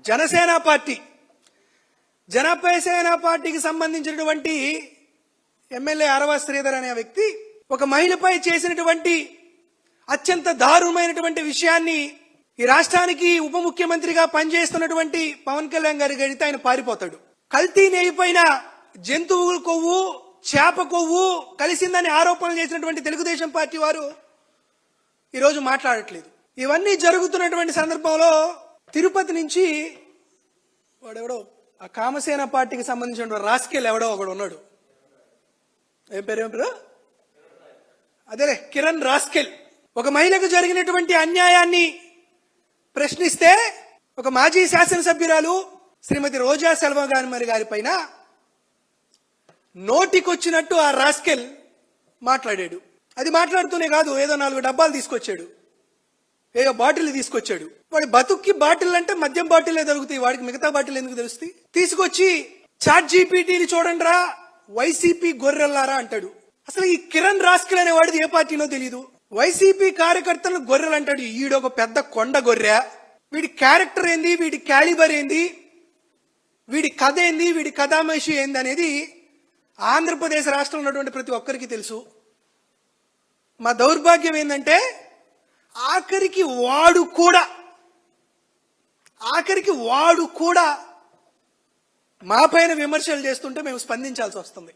జనసేన పార్టీకి సంబంధించినటువంటి ఎమ్మెల్యే ఆరవ శ్రీధర్ అనే వ్యక్తి ఒక మహిళపై చేసినటువంటి అత్యంత దారుణమైనటువంటి విషయాన్ని ఈ రాష్ట్రానికి ఉప ముఖ్యమంత్రిగా పనిచేస్తున్నటువంటి పవన్ కళ్యాణ్ గారికి అడిగితే ఆయన పారిపోతాడు. కల్తీ నెయ్యిపైన జంతువుల కొవ్వు, చేప కొవ్వు కలిసిందని ఆరోపణలు చేసినటువంటి తెలుగుదేశం పార్టీ వారు ఈరోజు మాట్లాడట్లేదు. ఇవన్నీ జరుగుతున్నటువంటి సందర్భంలో తిరుపతి నుంచి వాడెవడో ఆ కామసేన పార్టీకి సంబంధించిన రాస్కెల్ ఎవడో ఒకడు ఉన్నాడు. ఏం పేరు? అదేలే, కిరణ్ రాస్కెల్. ఒక మహిళకు జరిగినటువంటి అన్యాయాన్ని ప్రశ్నిస్తే ఒక మాజీ శాసనసభ్యురాలు శ్రీమతి రోజా సెల్వగాని గారి పైన నోటికొచ్చినట్టు ఆ రాస్కెల్ మాట్లాడాడు. అది మాట్లాడుతూనే కాదు, ఏదో 4 డబ్బాలు తీసుకొచ్చాడు, ఏదో బాటిల్ తీసుకొచ్చాడు. వాడి బతుక్కి బాటిల్ అంటే మద్యం బాటిలే దొరుకుతాయి, వాడికి మిగతా బాటిల్ ఎందుకు తెలుస్తాయి? తీసుకొచ్చి చాట్ జీపీటీని చూడండిరా వైసీపీ గొర్రెల్లారా అంటాడు. అసలు ఈ కిరణ్ రాస్కెల్ అనే వాడిది ఏ పార్టీనో తెలియదు. వైసీపీ కార్యకర్తలను గొర్రెలు అంటాడు. ఈడొక పెద్ద కొండ గొర్రె. వీడి క్యారెక్టర్ ఏంది, వీడి క్యాలిబర్ ఏంది, వీడి కథ ఏంది, వీడి కథామేషి ఏంది అనేది ఆంధ్రప్రదేశ్ రాష్ట్రంలో ఉన్నటువంటి ప్రతి ఒక్కరికి తెలుసు. మా దౌర్భాగ్యం ఏంటంటే ఆఖరికి వాడు కూడా మా పైన విమర్శలు చేస్తుంటే మేము స్పందించాల్సి వస్తుంది.